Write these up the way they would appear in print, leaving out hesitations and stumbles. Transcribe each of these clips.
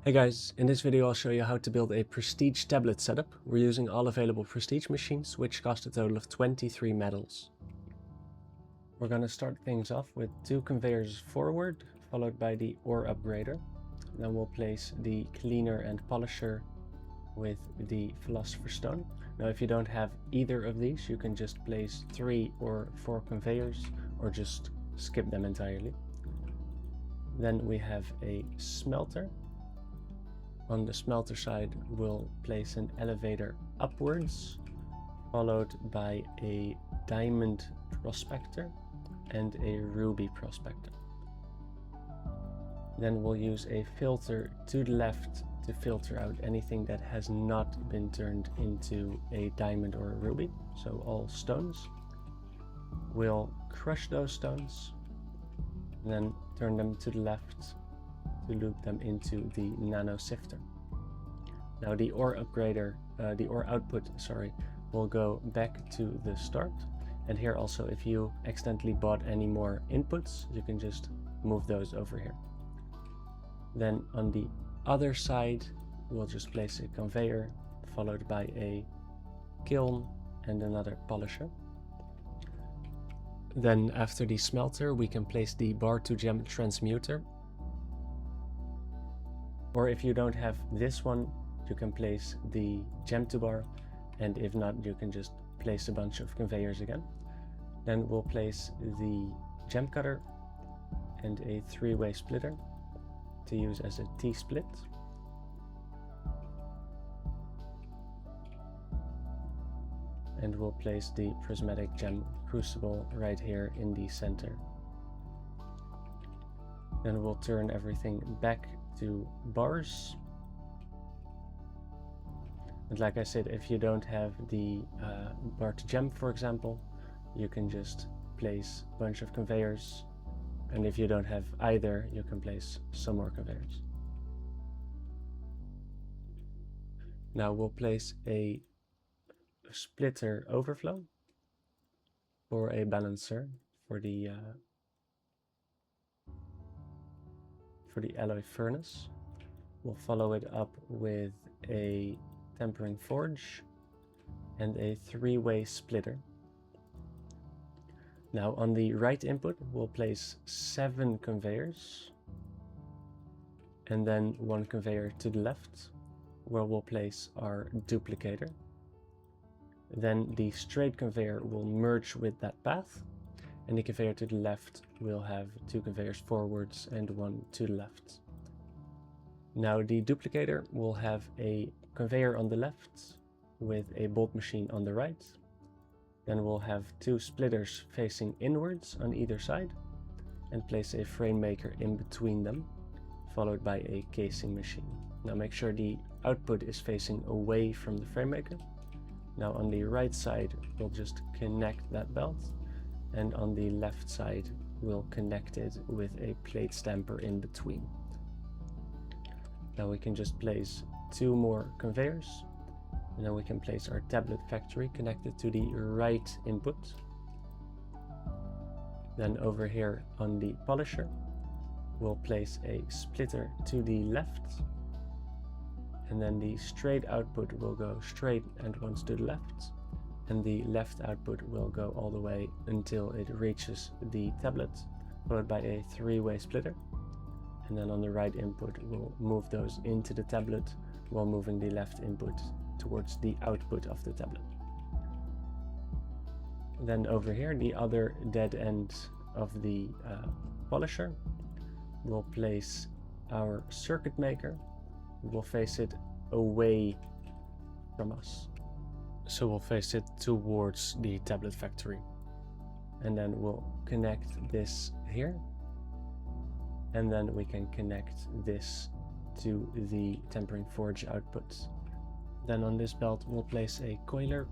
Hey guys, in this video I'll show you how to build a prestige tablet setup. We're using all available prestige machines, which cost a total of 23 medals. We're going to start things off with 2 conveyors forward, followed by the ore upgrader. Then we'll place the cleaner and polisher with the philosopher's stone. Now if you don't have either of these, you can just place 3 or 4 conveyors, or just skip them entirely. Then we have a smelter. On the smelter side, we'll place an elevator upwards, followed by a diamond prospector and a ruby prospector. Then we'll use a filter to the left to filter out anything that has not been turned into a diamond or a ruby, so all stones. We'll crush those stones, and then turn them to the left to loop them into the nano sifter. Now the ore upgrader, the ore output, will go back to the start. And here also, if you accidentally bought any more inputs, you can just move those over here. Then on the other side, we'll just place a conveyor, followed by a kiln and another polisher. Then after the smelter, we can place the bar to gem transmuter. Or if you don't have this one, you can place the gem to bar, and if not, you can just place a bunch of conveyors again. Then we'll place the gem cutter and a 3-way splitter to use as a T-split. And we'll place the prismatic gem crucible right here in the center. Then we'll turn everything back to bars. And like I said, if you don't have the bar to gem, for example, you can just place a bunch of conveyors. And if you don't have either, you can place some more conveyors. Now we'll place a splitter overflow or a balancer for the alloy furnace. We'll follow it up with a tempering forge and a 3-way splitter. Now on the right input, we'll place 7 conveyors, and then 1 conveyor to the left, where we'll place our duplicator. Then the straight conveyor will merge with that path, and the conveyor to the left will have 2 conveyors forwards and 1 to the left. Now the duplicator will have a conveyor on the left with a bolt machine on the right. Then we'll have 2 splitters facing inwards on either side, and place a frame maker in between them, followed by a casing machine. Now make sure the output is facing away from the frame maker. Now on the right side, we'll just connect that belt, and on the left side, we'll connect it with a plate stamper in between. Now we can just place 2 more conveyors, and then we can place our tablet factory connected to the right input. Then over here on the polisher, we'll place a splitter to the left, and then the straight output will go straight and once to the left, and the left output will go all the way until it reaches the tablet, followed by a 3-way splitter. And then on the right input, we'll move those into the tablet while moving the left input towards the output of the tablet. Then over here, the other dead end of the polisher, we'll place our circuit maker. We'll face it away from us. So we'll face it towards the tablet factory. And then we'll connect this here. And then we can connect this to the tempering forge output. Then on this belt, we'll place a coiler.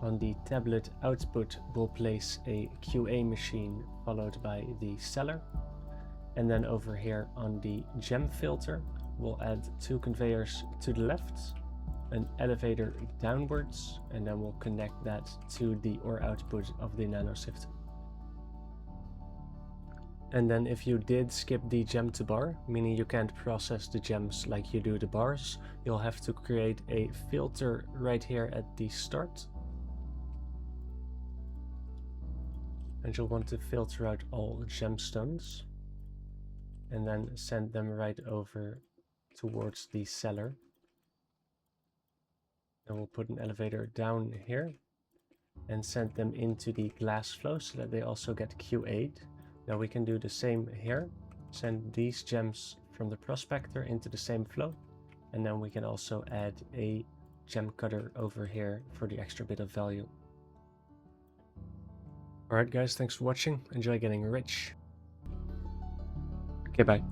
On the tablet output, we'll place a QA machine, followed by the seller. And then over here on the gem filter, we'll add 2 conveyors to the left, an elevator downwards, and then we'll connect that to the ore output of the nano sifter. And then if you did skip the gem to bar, meaning you can't process the gems like you do the bars, you'll have to create a filter right here at the start. And you'll want to filter out all gemstones and then send them right over towards the cellar. And we'll put an elevator down here and send them into the glass flow so that they also get Q8. Now we can do the same here. Send these gems from the prospector into the same flow. And then we can also add a gem cutter over here for the extra bit of value. Alright guys, thanks for watching. Enjoy getting rich. Okay, bye.